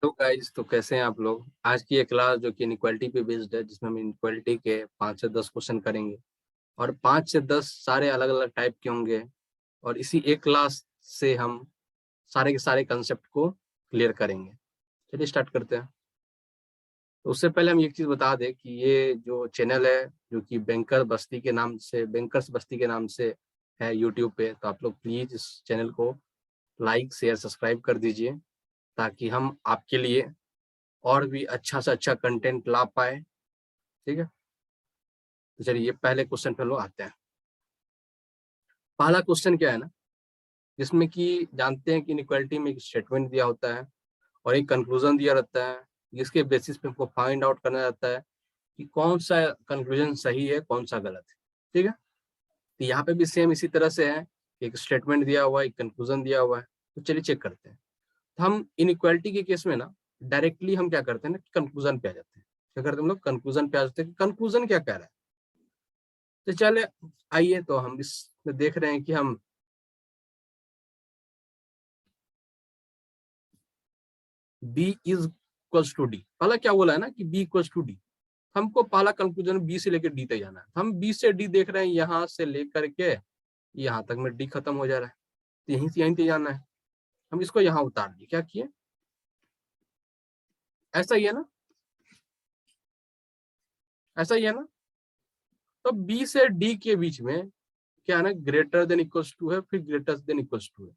तो गाइस, तो कैसे हैं आप लोग। आज की ये क्लास जो कि इनइक्वालिटी पे बेस्ड है, जिसमें हम इनइक्वालिटी के 5 से 10 क्वेश्चन करेंगे और 5 से 10 सारे अलग अलग टाइप के होंगे। और इसी एक क्लास से हम सारे के सारे कंसेप्ट को क्लियर करेंगे। चलिए स्टार्ट करते हैं। तो उससे पहले हम एक चीज बता दें कि ये जो चैनल है जो कि बैंकर्स बस्ती के नाम से है यूट्यूब पे, तो आप लोग प्लीज इस चैनल को लाइक शेयर सब्सक्राइब कर दीजिए, ताकि हम आपके लिए और भी अच्छा से अच्छा कंटेंट ला पाए। ठीक है, तो चलिए पहले क्वेश्चन पे लोग आते हैं। पहला क्वेश्चन क्या है ना, जिसमें कि जानते हैं कि इनइक्वालिटी में एक स्टेटमेंट दिया होता है और एक कंक्लूजन दिया रहता है, जिसके बेसिस पे हमको फाइंड आउट करना रहता है कि कौन सा कंक्लूजन सही है कौन सा गलत है। ठीक है, तो यहाँ पे भी सेम इसी तरह से है, एक स्टेटमेंट दिया हुआ है, एक कंक्लूजन दिया हुआ है। तो चलिए चेक करते हैं। तो हम इनइक्वालिटी के केस में ना डायरेक्टली हम क्या करते हैं ना, कंक्लूजन पे आ जाते हैं। क्या करते हैं हम लोग, कंक्लूजन पे आ जाते हैं कि कंक्लूजन क्या कह रहा है। तो चले आइए, तो हम इसमें देख रहे हैं कि हम B is equals to D, पहला क्या बोला है ना कि बी इक्वल्स टू डी। हमको पहला कंक्लूजन बी से लेकर डी तक जाना है। हम बी से डी देख रहे हैं, यहाँ से लेकर के यहाँ तक में डी खत्म हो जा रहा है, तो यहीं से यहीं तक जाना है। हम इसको यहाँ उतार दिए, क्या किए, ऐसा ही है ना, ऐसा ही है ना। तो बी से डी के बीच में क्या है ना, ग्रेटर देन इक्वल्स टू है, फिर ग्रेटर देन इक्वल्स टू है।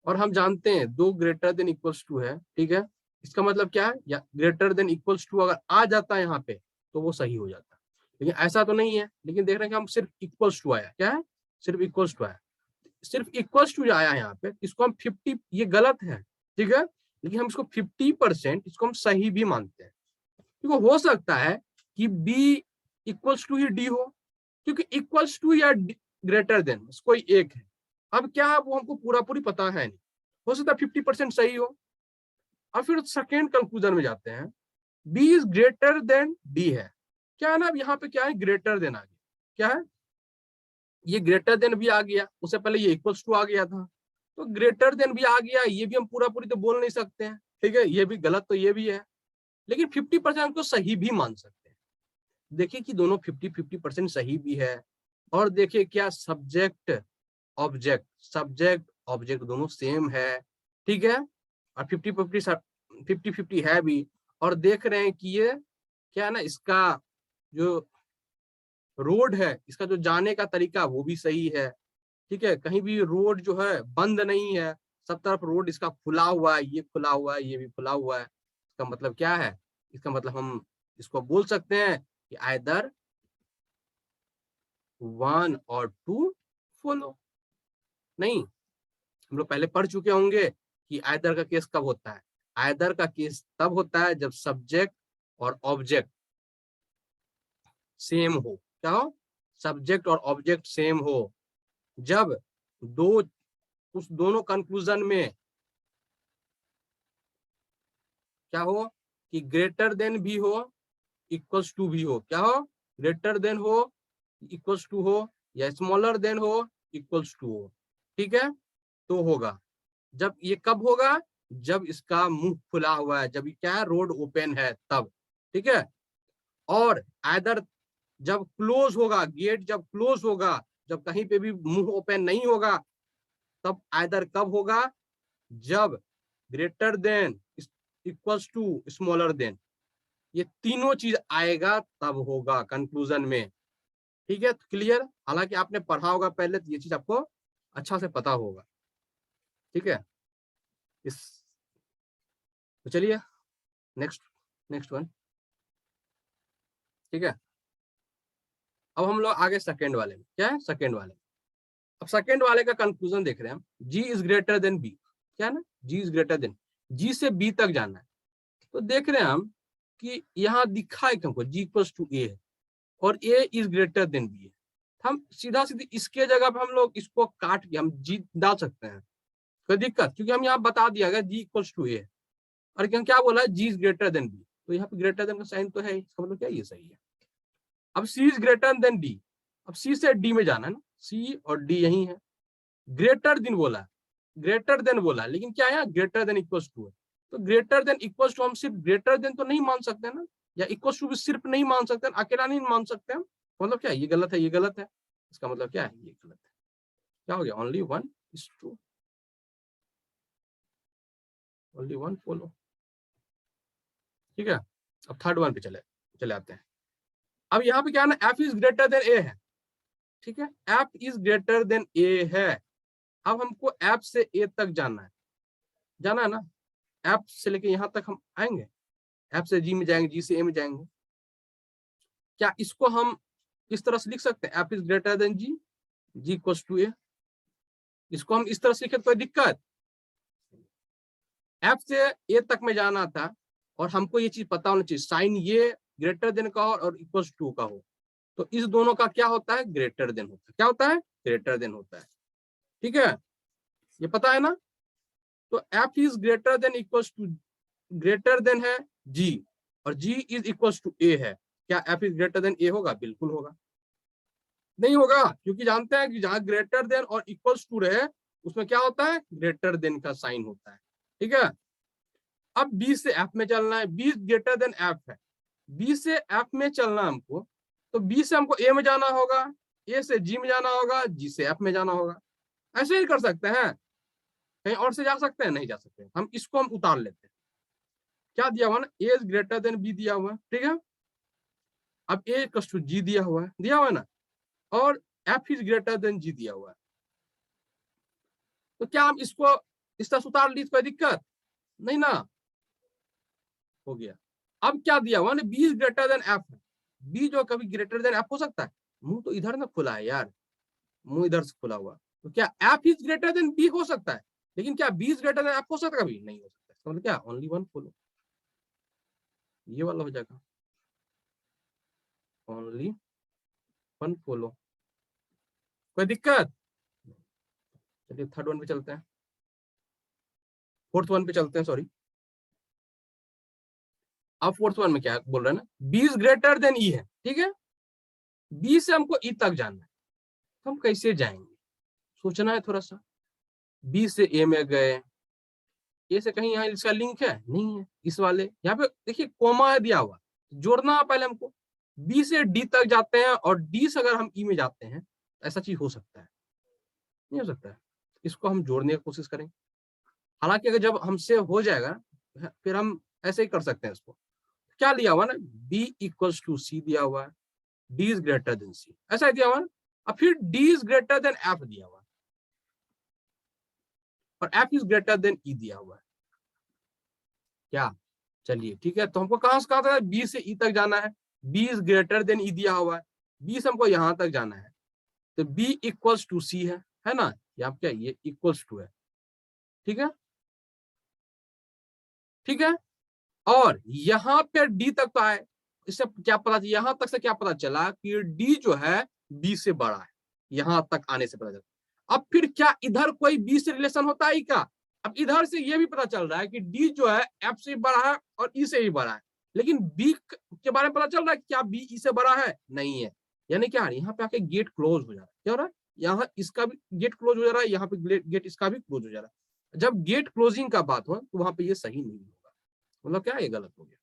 और हम जानते हैं दो ग्रेटर देन इक्वल्स टू है। ठीक है, इसका मतलब क्या है, या ग्रेटर देन इक्वल्स टू अगर आ जाता है यहाँ पे तो वो सही हो जाता है, लेकिन ऐसा तो नहीं है। लेकिन देख रहे हैं कि हम सिर्फ इक्वल्स टू आया, क्या है, सिर्फ इक्वल्स टू आया। सिर्फ इक्वल्स टू आया यहाँ पे, इसको हम 50, ये गलत है। ठीक है, लेकिन हम इसको 50% इसको हम सही भी मानते हैं, क्योंकि हो सकता है कि बी इक्वल्स टू ही डी हो, क्योंकि इक्वल्स टू या ग्रेटर देन कोई एक है। अब क्या वो हमको पूरा पूरी पता है नहीं, हो सकता है 50% सही हो। और फिर सेकेंड कंक्लूजन में जाते हैं, B is greater than D है। क्या है ना, अब यहाँ पे क्या है, ग्रेटर देन आ गया। क्या है, ये ग्रेटर देन भी आ गया, उससे पहले ये इक्वल्स टू आ गया था, तो ग्रेटर देन भी आ गया। ये भी हम पूरा पूरी तो बोल नहीं सकते हैं, ठीक है, ये भी गलत तो ये भी है, लेकिन 50% को सही भी मान सकते हैं। देखिए कि दोनों 50-50% सही भी है। और देखिए क्या, सब्जेक्ट ऑब्जेक्ट दोनों सेम है। ठीक है, और 50-50 है भी। और देख रहे हैं कि ये क्या है ना, इसका जो रोड है, इसका जो जाने का तरीका वो भी सही है। ठीक है, कहीं भी रोड जो है बंद नहीं है, सब तरफ रोड इसका खुला हुआ है, ये खुला हुआ है, ये भी खुला हुआ है। इसका मतलब क्या है, इसका मतलब हम इसको बोल सकते हैं कि आइदर 1 और 2 फॉलो। नहीं, हम लोग पहले पढ़ चुके होंगे कि आइदर का केस कब होता है। आइदर का केस तब होता है जब सब्जेक्ट और ऑब्जेक्ट सेम हो। क्या हो, सब्जेक्ट और ऑब्जेक्ट सेम हो। जब दो उस दोनों कंक्लूजन में क्या हो, कि ग्रेटर देन भी हो, इक्वल्स टू भी हो। क्या हो, ग्रेटर देन हो, इक्वल्स टू हो, या स्मॉलर देन हो, इक्वल्स टू हो। ठीक है, तो होगा। जब ये कब होगा, जब इसका मुंह खुला हुआ है, जब ये क्या है, रोड ओपन है तब। ठीक है, और आइदर जब क्लोज होगा, गेट जब क्लोज होगा, जब कहीं पे भी मुंह ओपन नहीं होगा, तब आइदर कब होगा, जब greater than equals to smaller than, ये तीनों चीज आएगा तब होगा कंक्लूजन में। ठीक है, क्लियर। हालांकि आपने पढ़ा होगा पहले, तो ये चीज आपको अच्छा से पता होगा। ठीक है, इस तो चलिए नेक्स्ट नेक्स्ट वन। ठीक है, अब हम लोग आगे सेकेंड वाले में। क्या है, सेकेंड वाले में, अब सेकेंड वाले का कंक्लूजन देख रहे हैं हम, जी इज ग्रेटर देन बी। क्या है ना, जी इज ग्रेटर देन, जी से बी तक जाना है। तो देख रहे हैं हम कि यहाँ दिखा है हमको जी इक्वल्स टू ए है, और ए इज ग्रेटर देन बी है। हम सीधा सीधी इसके जगह पे हम लोग इसको काट के हम जी डाल सकते हैं, कोई दिक्कत, क्योंकि हम यहाँ बता दिया गया जी इक्वल्स टू ए, और क्या बोला है, जी इज ग्रेटर देन बी, तो यहाँ पे ग्रेटर देन का साइन तो है, इसका मतलब क्या, ये सही है। अब सी इज ग्रेटर देन डी, अब सी से डी में जाना है ना, सी और डी यही है। ग्रेटर देन बोला, ग्रेटर देन बोला, लेकिन क्या है, ग्रेटर देन इक्वल्स टू है। तो ग्रेटर देन इक्वल टू हम सिर्फ ग्रेटर देन तो नहीं मान सकते ना, या इक्वल टू भी सिर्फ नहीं मान सकते, अकेला नहीं मान सकते हम। मतलब क्या, ये गलत है, ये गलत है, इसका मतलब क्या है, ये गलत है। क्या हो गया, only one is true, only one follow. ठीक है, अब थर्ड वन पे चले आते हैं। अब यहाँ पे क्या है ना, एफ इज ग्रेटर देन ए है। ठीक है, एफ इज ग्रेटर देन ए है। अब हमको एफ से ए तक जाना है ना, एफ से लेके यहां तक हम आएंगे, एफ से जी में जाएंगे, जी से ए में जाएंगे। क्या इसको हम इस तरह से लिख सकते हैं, F is greater than G, G equals to A. इसको हम इस तरह से लिखे, कोई दिक्कत? एफ से ए तक में जाना था, और हमको ये चीज पता होना चाहिए, साइन ये ग्रेटर देन का हो और इक्वल्स टू का हो, तो इस दोनों का क्या होता है, ग्रेटर देन होता है। क्या होता है, ग्रेटर देन होता है। ठीक है, ये पता है ना। तो F is greater than equals to, greater than है जी, और G is equals to A है। क्या F is greater than A होगा? बिल्कुल होगा। नहीं होगा, क्योंकि जानते हैं कि जहां ग्रेटर देन और इक्वल्स टू रहे उसमें क्या होता है, ग्रेटर देन का साइन होता है। ठीक है, अब बी से एफ में चलना है, बी ग्रेटर देन एफ है, बी से एफ में चलना हमको, तो बी से हमको ए में जाना होगा, ए से जी में जाना होगा, जी से एफ में जाना होगा। ऐसे ही कर सकते हैं, कहीं और से जा सकते हैं? नहीं जा सकते। हम इसको हम उतार लेते हैं। क्या दिया हुआ ना, A is greater than B दिया हुआ है। ठीक है, अब ए इक्वल टू जी दिया हुआ है ना, और एफ इज ग्रेटर देन जी दिया हुआ है। तो क्या हम इसको इस तरह से उतार ली, कोई दिक्कत नहीं ना, हो गया। अब क्या दिया हुआ ना, B is greater than F है, बी जो कभी ग्रेटर देन एफ हो सकता है? मुंह तो इधर ना खुला है यार, मुंह इधर से खुला हुआ, तो क्या F is greater than B हो सकता है? लेकिन क्या B is greater than F हो सकता है? कभी नहीं हो सकता। तो मतलब क्या, ओनली वन फॉलो, ये वाला हो जाएगा, ओनली वन फॉलो। कोई दिक्कत? चलिए थर्ड वन पे चलते हैं, फोर्थ वन पे चलते हैं, सॉरी। अब फोर्थ वन में क्या बोल रहे हैं ना, B is greater than E है। ठीक है, बी से हमको ई तक जाना है, तो हम कैसे जाएंगे, सोचना है थोड़ा सा। बी से ए में गए, ए से कहीं यहाँ इसका लिंक है? नहीं है। इस वाले यहाँ पे देखिए कोमा है दिया हुआ, जोड़ना है पहले हमको। बी से डी तक जाते हैं, और डी से अगर हम ई में जाते हैं, ऐसा चीज हो सकता है? नहीं हो सकता है। इसको हम जोड़ने की कोशिश करें, हालांकि अगर जब हमसे हो जाएगा फिर हम ऐसे ही कर सकते हैं इसको। क्या लिया हुआ ना, बी इक्वल्स टू सी दिया हुआ है, डी इज ग्रेटर देन सी, ऐसा ही दिया हुआ है। अब फिर D is greater than F दिया हुआ है, और एफ इज ग्रेटर देन ई दिया हुआ है। क्या, चलिए ठीक है, तो हमको कहां से कहा था, बी से ई तक जाना है, बी इज ग्रेटर देन ई दिया हुआ है, बी से हमको यहां तक जाना है, तो बी इक्वल्स टू सी है ना, यहाँ क्या, ये इक्वल्स टू है। ठीक है, ठीक है, और यहाँ पे डी तक तो आए, इससे क्या पता, यहां तक से क्या पता चला कि डी जो है बी से बड़ा है, यहां तक आने से पता चला। अब फिर क्या इधर कोई बी से रिलेशन होता है क्या? अब इधर से ये भी पता चल रहा है कि डी जो है एफ से बड़ा है और ई से भी बड़ा है, लेकिन बी के बारे में पता चल रहा है कि क्या बी ई से बड़ा है? नहीं है। यानी क्या, यहाँ पे आके गेट क्लोज हो जा रहा है। क्या हो रहा है, यहाँ इसका भी गेट क्लोज हो जा रहा है, यहाँ पे गेट इसका भी क्लोज हो जा रहा है। जब गेट क्लोजिंग का बात हो तो वहां पे ये सही नहीं होगा, मतलब क्या, ये गलत हो गया।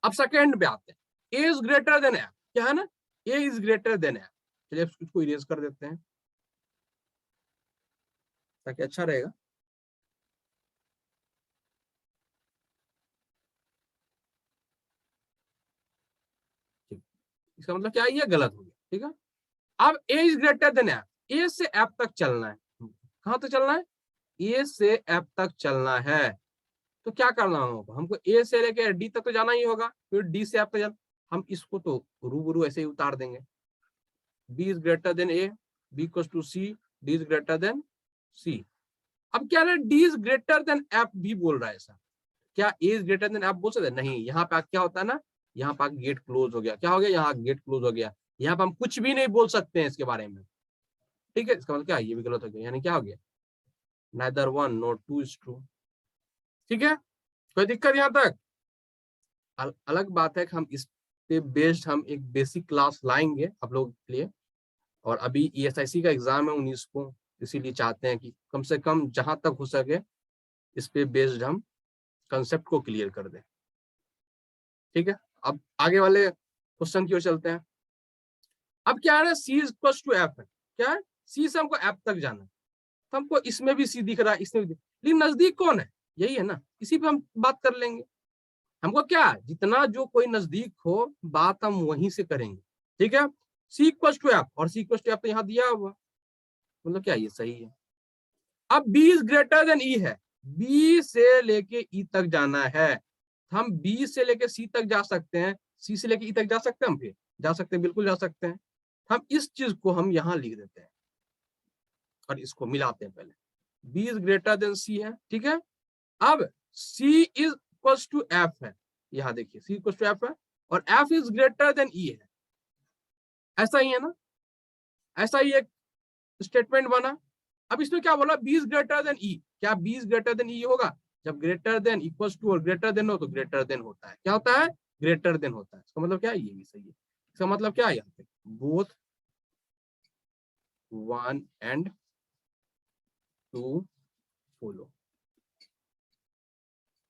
अब सेकेंड पे आते हैं, ए इज ग्रेटर देन एफ, क्या है ना, A is greater than F. चलिए इसको इरेज कर देते हैं ताकि अच्छा रहेगा। इसका मतलब क्या है, ये गलत हो गया। ठीक है, अब ए इज ग्रेटर देन एफ, ए से एफ तक चलना है। कहां तक चलना है, ए से एफ तक चलना है। तो क्या करना होगा, हमको ए से लेकर डी तक तो जाना ही होगा, फिर डी से एफ तक जाना। हम इसको तो रूबरू ऐसे ही उतार देंगे, B is greater than A, B equal to C, D is greater than C. अब क्या है, D is greater than F भी बोल रहा है ऐसा, क्या A is greater than F बोल सकते? नहीं, यहाँ पे क्या होता है ना, यहाँ पे गेट क्लोज हो गया। क्या हो गया, यहाँ गेट क्लोज हो गया, यहाँ पे हम कुछ भी नहीं बोल सकते हैं इसके बारे में। ठीक है, इसका मतलब क्या, ये भी गलत हो गया, यानी क्या हो गया, neither one nor two is true. ठीक है, कोई दिक्कत यहाँ तक? अलग बात है कि हम इस पे बेस्ड हम एक बेसिक क्लास लाएंगे आप लोगों के लिए, और अभी ESIC का एग्जाम है 19 को, इसीलिए चाहते हैं कि कम से कम जहां तक हो सके इस पे बेस्ड हम कंसेप्ट को क्लियर कर दें। ठीक है, अब आगे वाले क्वेश्चन की ओर चलते हैं। अब क्या है ना, सी इज इक्वल टू एफ है, क्या है, सी से हमको एफ तक जाना है, तो हमको इसमें भी सी दिख रहा है, इसमें भी लेकिन नजदीक कौन है, यही है ना, इसी पे हम बात कर लेंगे। हमको क्या, जितना जो कोई नजदीक हो बात हम वहीं से करेंगे। ठीक है, सी इक्वल टू एफ, और सी इक्वल टू एफ तो यहाँ दिया हुआ, मतलब क्या ये सही है। अब B is greater than E है, बी से लेके ई तक जाना है, हम बी से लेके सी तक जा सकते हैं, सी से लेके ई तक जा सकते हैं, हम फिर जा सकते हैं, बिल्कुल जा सकते हैं। हम इस चीज को हम यहां लिख देते हैं और इसको मिलाते हैं पहले, बी इज ग्रेटर देन सी है। ठीक है, अब सी इज इक्वल टू एफ है, यहां देखिए सी इक्वल टू एफ है, और F is greater than E है, ऐसा ही है ना, ऐसा ही एक स्टेटमेंट बना। अब इसमें क्या बोला, बी इज ग्रेटर देन ई, क्या बी इज ग्रेटर देन ई होगा, जब ग्रेटर देन इक्वल टू और ग्रेटर देन हो तो ग्रेटर देन होता है, क्या होता है, ग्रेटर देन होता है। इसका मतलब क्या है, ये भी सही है। इसका मतलब क्या है, यहाँ पे बोथ 1 and 2 फॉलो।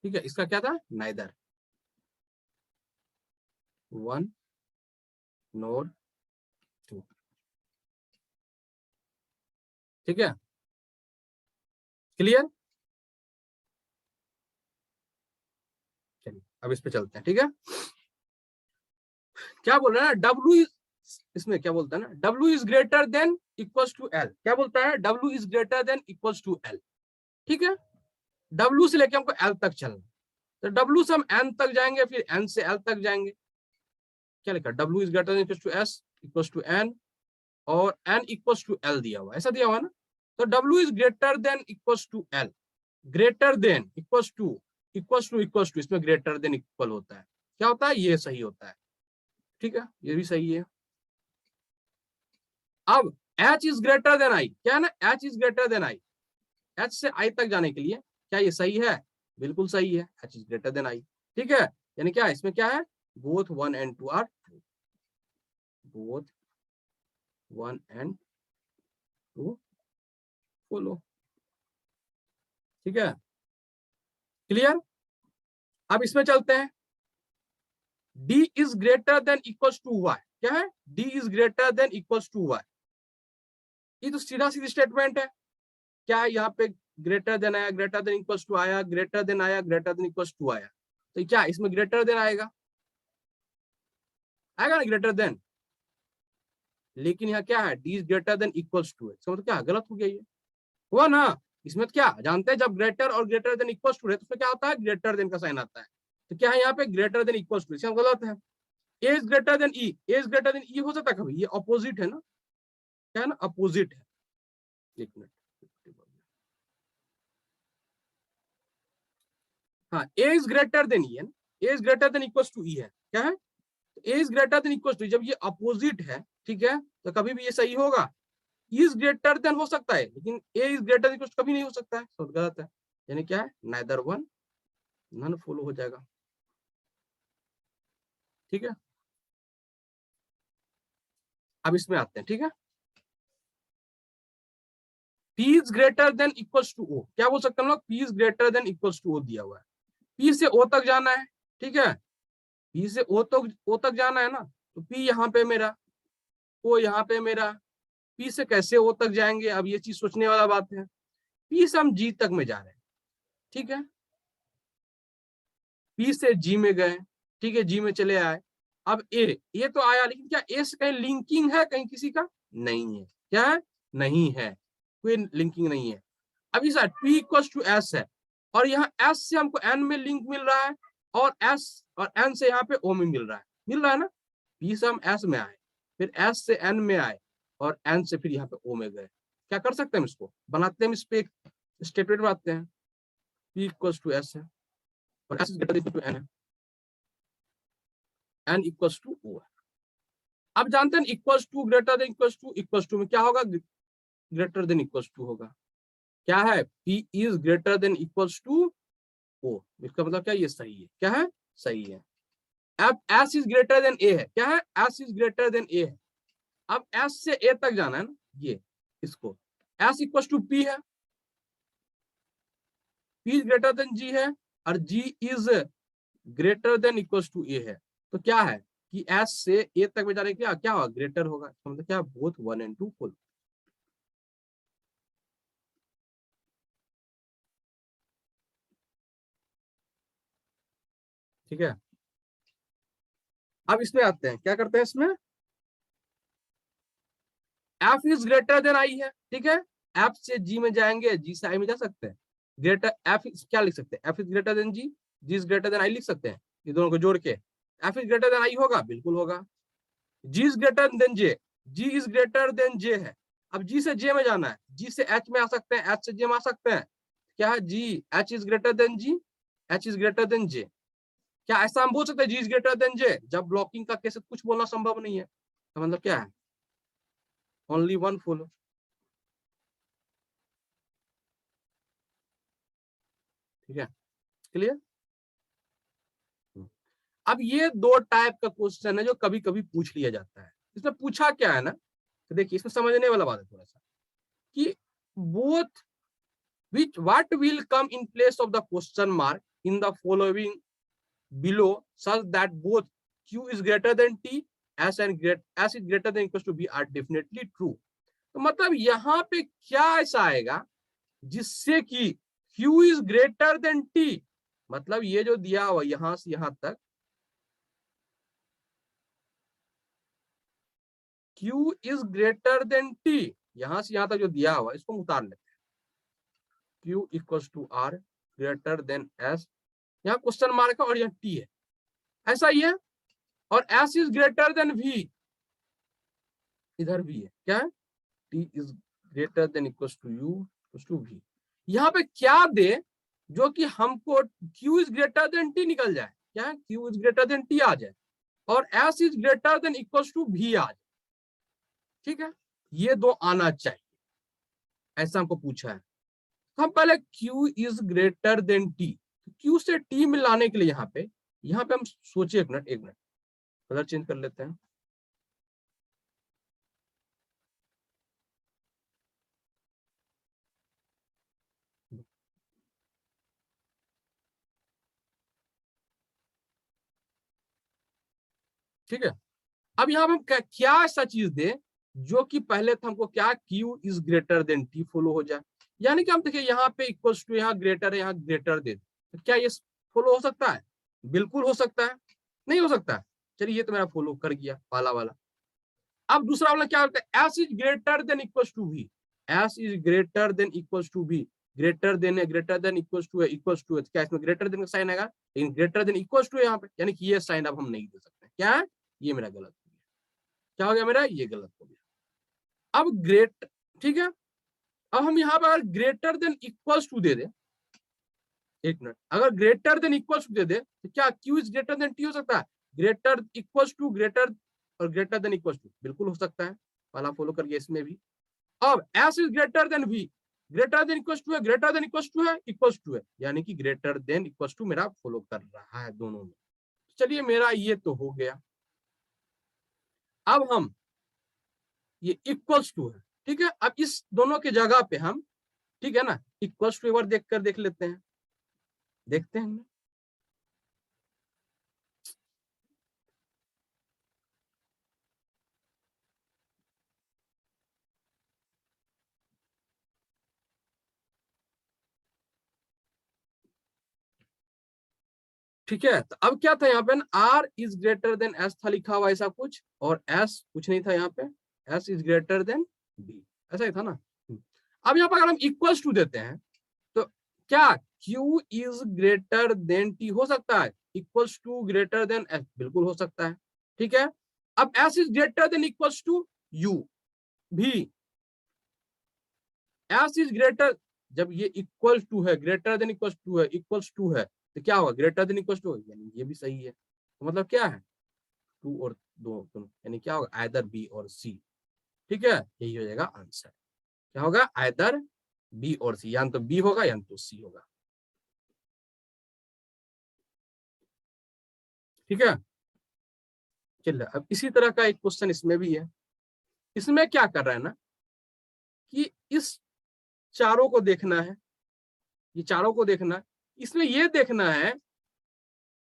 ठीक है, इसका क्या था, नाइदर 1 nor 2। ठीक है, क्लियर, चलिए अब इस पे चलते हैं। ठीक है, क्या बोल रहा है ना, W इसमें क्या बोलता है ना, W is greater than equals to L, क्या बोलता है, W is greater than equals to L। ठीक है, W से लेके हमको L तक चलना, तो W से हम N तक जाएंगे, फिर N से L तक जाएंगे। क्या लिखा, W is greater than equals to S equals to N, और N इक्वल्स टू L दिया हुआ, ऐसा दिया हुआ ना, तो W is greater than equals to L, greater than equals to, इसमें ग्रेटर देन इक्वल होता है, क्या होता है, ये सही होता है। ठीक है, ये भी सही है। अब H is greater than I, क्या है ना, H is greater than I, H से I तक जाने के लिए क्या ये सही है, बिल्कुल सही है, H is greater than I। ठीक है, यानी क्या इसमें क्या है, both 1 and 2 are true, both 1 and 2 follow. ठीक है, क्लियर। अब इसमें चलते हैं, D is greater than equals to Y, क्या है, D is greater than equals to Y, ये तो सीधा सीधी स्टेटमेंट है। क्या है, यहाँ पे ग्रेटर देन आया, ग्रेटर देन इक्वल्स टू आया, ग्रेटर देन आया, ग्रेटर देन इक्वल्स टू आया, तो क्या इसमें ग्रेटर देन आएगा, आएगा ना ग्रेटर देन, लेकिन यहाँ क्या है, D is greater than equals to है, इसका मतलब क्या गलत हो गया, ये हुआ ना। इसमें तो क्या जानते हैं, जब ग्रेटर और ग्रेटर देन इक्वल्स टू है तो उसमें क्या होता है, ग्रेटर देन का साइन आता है, तो क्या है यहाँ पे ग्रेटर देन इक्वल्स टू, इसका गलत है। A is greater than E, A is greater than E हो सकता है कभी, ये अपोजिट है ना, क्या है ना, अपोजिट है। एक मिनट, हाँ, A is greater than E है ना, A is greater than equals to E है, क्या है, A is greater than equals to, जब ये अपोजिट है, ठीक है, तो कभी भी ये सही होगा। इज ग्रेटर देन हो सकता है, लेकिन ए इज ग्रेटर देन कभी नहीं हो सकता है, तो गलत है। यानी क्या है, नाइदर वन नन फॉलो हो जाएगा। ठीक है, अब इसमें आते हैं। ठीक है, P is greater than equals to O, क्या बोल सकते हैं हम लोग, P is greater than equals to O दिया हुआ है, P से O तक जाना है। ठीक है, P से O तक जाना है ना, तो P यहाँ पे मेरा, O यहाँ पे मेरा, P से कैसे O तक जाएंगे, अब ये चीज सोचने वाला बात है। P से हम G तक में जा रहे हैं, ठीक है, P से G में गए, ठीक है, G में चले आए। अब ए तो आया, लेकिन क्या ए से कहीं लिंकिंग है, कहीं किसी का नहीं है, क्या है, नहीं है, कोई लिंकिंग नहीं है। अब इस P इक्वल्स टू S है, और यहाँ S से हमको N में लिंक मिल रहा है, और S और N से यहाँ पे O में मिल रहा है ना। P से हम S में आए, फिर S से N में आए, और N से फिर यहाँ पे O में गए, क्या कर सकते हैं, इसको बनाते हैं, इस पे एक स्टेटमेंट बनाते हैं, P इक्वल्स टू S है, और S greater than to N है, N इक्वल्स टू O है। अब जानते हैं equals to greater than equals to में क्या होगा, ग्रेटर देन इक्वल्स टू होगा, क्या है, P is greater than equals to O, इसका मतलब क्या, ये सही है, क्या है, सही है। अब S is greater then A है, क्या है, S is greater then A है। अब S से A तक जाना है ना, ये इसको S इक्वल्स टू P है, P is greater than G है, और G is greater than equal to A है, तो क्या है कि एस से ए तक में जाने क्या क्या होगा, ग्रेटर होगा, मतलब क्या, बोथ 1 and 2 फुल। ठीक है, अब इसमें आते हैं, क्या करते हैं इसमें, F is greater than I है, ठीक है, एफ से जी में जाएंगे, जी से आई में जा सकते हैं, ग्रेटर एफ क्या लिख सकते हैं, F is greater than G is greater than I लिख सकते हैं, ये दोनों को जोड़ के F is greater than I होगा, बिल्कुल होगा। G is greater than J, G is greater than J है, अब जी से जे में जाना है, जी से एच में आ सकते हैं, एच से जे में आ सकते हैं, क्या है G H is greater than G, H is greater than J, क्या ऐसा हम बोल सकते हैं G is greater than J, जब ब्लॉकिंग का केस कुछ बोलना संभव नहीं है, तो मतलब क्या है, ओनली वन फुल। ठीक है, क्लियर। अब ये दो टाइप का क्वेश्चन है जो कभी कभी पूछ लिया जाता है, इसमें पूछा क्या है ना, तो देखिए इसमें समझने वाला बात है थोड़ा सा, कि both which what will come in place of the question mark in the following below such that both q is greater than t as and as is greater than equals to b are definitely true। तो मतलब यहाँ पे क्या ऐसा आएगा जिससे कि q is greater than t, मतलब ये जो दिया हुआ यहां से यहां तक q is greater than t, यहां से यहां तक जो दिया हुआ इसको उतार लेते हैं, q equals to r greater than s, यहाँ क्वेश्चन मार्क है और यहाँ t है, ऐसा ही है, और s is greater than v, इधर भी है, क्या है t is greater than equals to u equals to v, यहाँ पे क्या दे जो कि हमको q is greater than t निकल जाए, क्या है q is greater than t आ जाए और s is greater than equals to v आ जाए। ठीक है, ये दो आना चाहिए, ऐसा हमको पूछा है। हम पहले q is greater than t, q से t में लाने के लिए यहाँ पे हम सोचे, एक मिनट कलर चेंज कर लेते हैं। ठीक है, अब यहाँ पे हम क्या ऐसा चीज दे जो कि पहले तो हमको क्या q is greater than t follow हो जाए, यानी कि हम देखिए यहाँ पे इक्वल्स टू, यहाँ ग्रेटर है, यहाँ ग्रेटर दे, तो क्या ये फॉलो हो सकता है, बिल्कुल हो सकता है, नहीं हो सकता है, चलिए ये तो मेरा फॉलो कर गया पहला वाला। अब दूसरा वाला क्या होता है, s is greater than equals to v, s is greater than equals to v, greater than है, ग्रेटर देन इक्वल्स टू है, इक्वल्स टू है, क्या इसमें ग्रेटर देन का साइन आएगा, लेकिन ग्रेटर देन इक्वल्स टू है यहाँ पे, यानी कि ये साइन अब हम नहीं दे सकते, क्या है ये मेरा गलत, क्या हो गया मेरा, ये गलत हो गया। अब ग्रेट, ठीक है, अब हम यहाँ पर अगर ग्रेटर देन इक्वल्स टू दे दे, एक मिनट, अगर ग्रेटर देन इक्वल्स टू दे दे तो क्या q is greater than t हो सकता है, ग्रेटर इक्वल्स टू ग्रेटर और ग्रेटर देन इक्वल्स टू, बिल्कुल हो सकता है, पहला फॉलो करिए इसमें भी। अब s is greater than v, greater than equals to है, ग्रेटर देन इक्वल्स टू है, इक्वल्स टू है, यानी कि ग्रेटर देन इक्वल्स टू मेरा फॉलो कर रहा है दोनों में। चलिए मेरा ये तो हो गया, अब हम ये इक्वल्स टू है, ठीक है, अब इस दोनों के जगह पे हम, ठीक है ना, इक्वल्स टू एक बार देख लेते हैं, देखते हैं। ठीक है, तो अब क्या था यहाँ पे, r is greater than s था लिखा हुआ ऐसा कुछ, और s कुछ नहीं था यहाँ पे, s is greater then b, ऐसा ही था ना। अब यहाँ पर अगर हम इक्वल्स टू देते हैं तो क्या q is greater than t हो सकता है, equals to greater than s बिल्कुल हो सकता है। ठीक है, अब s is greater than equals to u भी, s इज ग्रेटर, जब ये इक्वल टू है, ग्रेटर देन इक्वल्स टू है, इक्वल्स टू है, तो क्या होगा, ग्रेटर देन इक्वल्स टू, यानी ये भी सही है, तो मतलब क्या है टू और दो दोनों, यानी क्या होगा आइदर बी और सी। ठीक है, यही हो जाएगा आंसर, क्या होगा आइदर बी और सी, या तो बी होगा या तो सी होगा। ठीक है, चलिए अब इसी तरह का एक क्वेश्चन इसमें भी है, इसमें क्या कर रहा है ना कि इस चारों को देखना है, ये चारों को देखना है, इसमें ये देखना है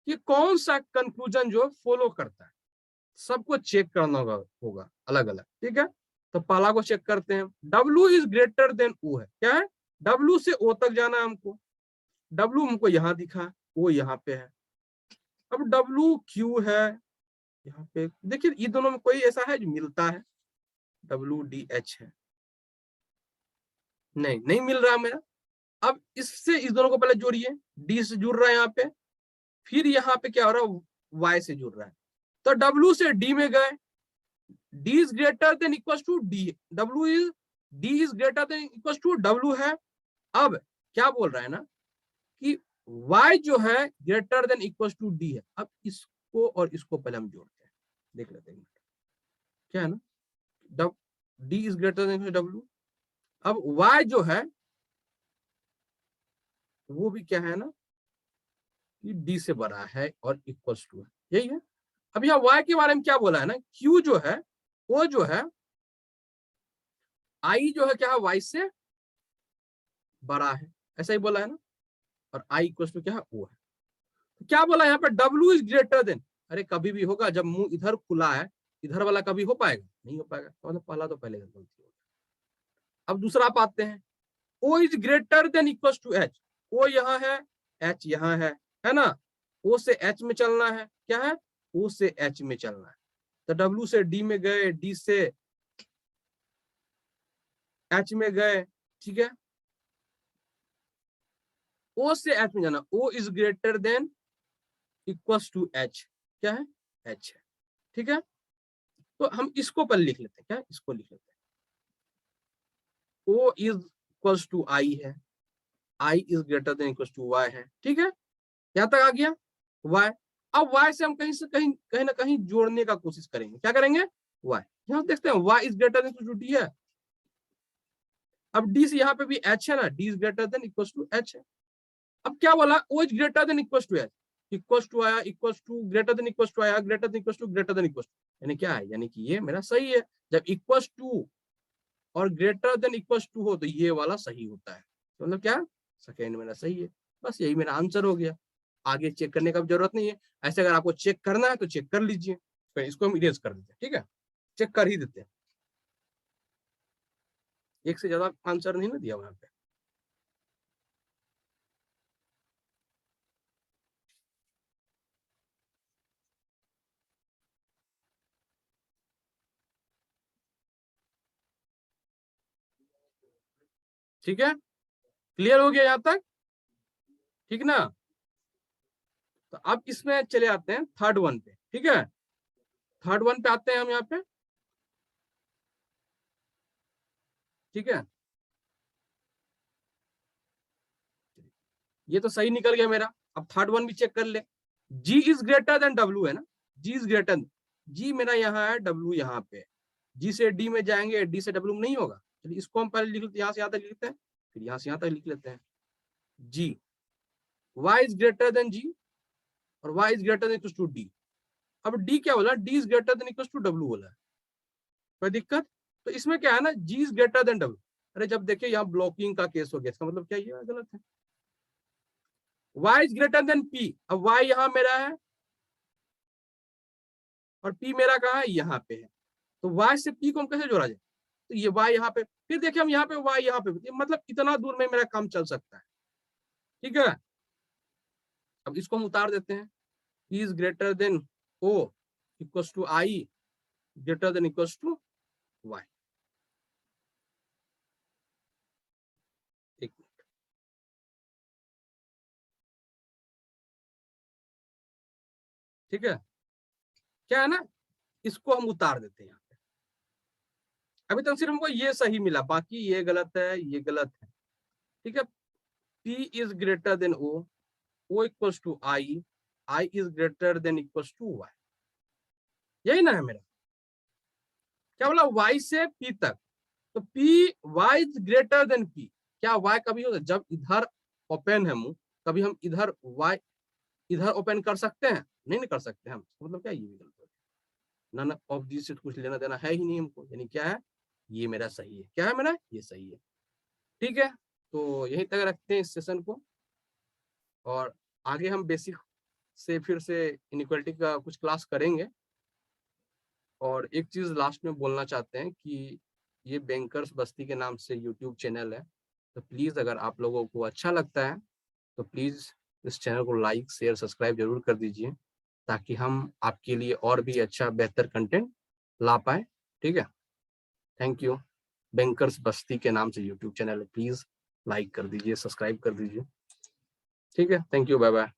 कि कौन सा कंक्लूजन जो फॉलो करता है, सबको चेक करना होगा अलग अलग, ठीक है। तो पहला को चेक करते हैं, W is greater than O है, क्या है, W से O तक जाना है हमको, W हमको यहाँ दिखा, O यहाँ पे है। अब WQ है यहाँ पे, देखिए ये दोनों में कोई ऐसा है जो मिलता है, WDH है, नहीं मिल रहा मेरा। अब इससे इस दोनों को पहले जोड़िए, D से जुड़ रहा है यहाँ पे, फिर यहाँ पे क्या हो रहा है, Y से जुड़ रहा है, तो W से D में गए, D is greater than equal to D, D is greater than equal to W है। अब क्या बोल रहा है ना कि Y जो है greater than equal to D है। अब इसको और इसको पहले हम जोड़ते हैं, देख लेते हैं क्या है ना, D is greater then W। अब Y जो है वो भी क्या है ना कि D से बड़ा है और इक्वल टू है, यही है। अब यहाँ Y के बारे में क्या बोला है ना, Q जो है वो जो है I जो है क्या है Y से बड़ा है, ऐसा ही बोला है ना, और I इक्वल टू क्या है O है। तो क्या बोला यहाँ पे, W इज ग्रेटर देन, अरे कभी भी होगा जब मुंह इधर खुला है, इधर वाला कभी हो पाएगा, नहीं हो पाएगा, तो पहला तो पहले गलती हो। अब दूसरा आप आते हैं, O is greater than equal to H, O यहाँ है, H यहाँ है ना, O से H में चलना है, क्या है, O से H में चलना है, तो W से D में गए, D से H में गए, ठीक है, O से H में जाना, O is greater than equal to H, क्या है, H है, ठीक है। तो हम इसको पहले लिख लेते हैं, क्या इसको लिख लेते हैं, O is equal to I है, I is greater than equal to Y है, ठीक है, यहां तक आ गया Y। अब Y से हम कहीं ना कहीं जोड़ने का कोशिश करेंगे, क्या करेंगे, Y, यहां देखते हैं Y is greater than equal to D है। अब D से यहाँ पे भी H है ना, D is greater than equal to H है। अब क्या बोला, O is greater than equal to H, equal to आया, equal to greater than equal to आया, greater than equal to greater than equal to, यानी क्या है, यानी कि ये मेरा सही है। जब इक्वल टू और ग्रेटर देन इक्वल टू हो तो ये वाला सही होता है, तो मतलब क्या, सेकेंड मेरा सही है। बस यही मेरा आंसर हो गया, आगे चेक करने का जरूरत नहीं है। ऐसे अगर आपको चेक करना है तो चेक कर लीजिए, तो इसको हम इरेज कर देते हैं, ठीक है, चेक कर ही देते हैं, एक से ज्यादा आंसर नहीं ना दिया वहां पे। ठीक है, क्लियर हो गया यहाँ तक, ठीक ना। तो अब इसमें चले आते हैं थर्ड वन पे, ठीक है, थर्ड वन पे आते हैं हम यहाँ पे, ठीक है, ये तो सही निकल गया मेरा। अब थर्ड वन भी चेक कर ले, G is greater then W है ना, G इज ग्रेटर, G मेरा यहाँ है, W यहाँ पे, G से D में जाएंगे, D से W में नहीं होगा, चलिए इसको हम पहले लिख लेते हैं, यहाँ से यहाँ तक लिख लेते हैं, फिर यहाँ से यहाँ तक लिख लेते हैं, G, Y is greater than G और Y is greater than equal to D। अब D क्या बोला, D is greater than equal to W बोला है, कोई दिक्कत, तो इसमें क्या है ना, G is greater then W। अरे जब देखिए यहाँ ब्लॉकिंग का केस हो गया, इसका मतलब क्या, ये गलत है। Y is greater then P, अब Y यहाँ मेरा है और P मेरा कहाँ है, यहाँ पे है, तो Y से P को हम कैसे जोड़ा जाए, तो ये Y यहाँ पे, फिर देखिए हम यहाँ पे Y यहाँ पे, मतलब इतना दूर में मेरा काम चल सकता है, ठीक है। अब इसको हम उतार देते हैं, P is greater than O equal to I greater than equal to Y। एक मिनट, ठीक है, क्या है ना, इसको हम उतार देते हैं यहाँ पे। अभी तक सिर्फ हमको ये सही मिला, बाकी ये गलत है, ये गलत है, ठीक है। P is greater than O equals to I is greater than equals to Y, यही ना है मेरा, क्या बोला, Y से P तक, तो Y is greater then P, क्या Y कभी होता है, जब इधर ओपन है मुंह, कभी हम इधर Y इधर ओपन कर सकते हैं, नहीं कर सकते हम, मतलब क्या, ये भी गलत हो गया, नन ऑफ दिस से कुछ लेना देना है ही नहीं हमको, यानी क्या है, ये मेरा सही है, क्या है मेरा, ये सही है, ठीक है। तो यहीं तक रखते हैं इस सेशन को। और आगे हम बेसिक से फिर से इनइक्वालिटी का कुछ क्लास करेंगे। और एक चीज लास्ट में बोलना चाहते हैं कि ये बैंकर्स बस्ती के नाम से यूट्यूब चैनल है, तो प्लीज अगर आप लोगों को अच्छा लगता है तो प्लीज इस चैनल को लाइक शेयर सब्सक्राइब जरूर कर दीजिए, ताकि हम आपके लिए और भी अच्छा बेहतर कंटेंट ला पाए। ठीक है, थैंक यू। बैंकर्स बस्ती के नाम से यूट्यूब चैनल है, प्लीज लाइक कर दीजिए, सब्सक्राइब कर दीजिए। ठीक है, थैंक यू, बाय बाय।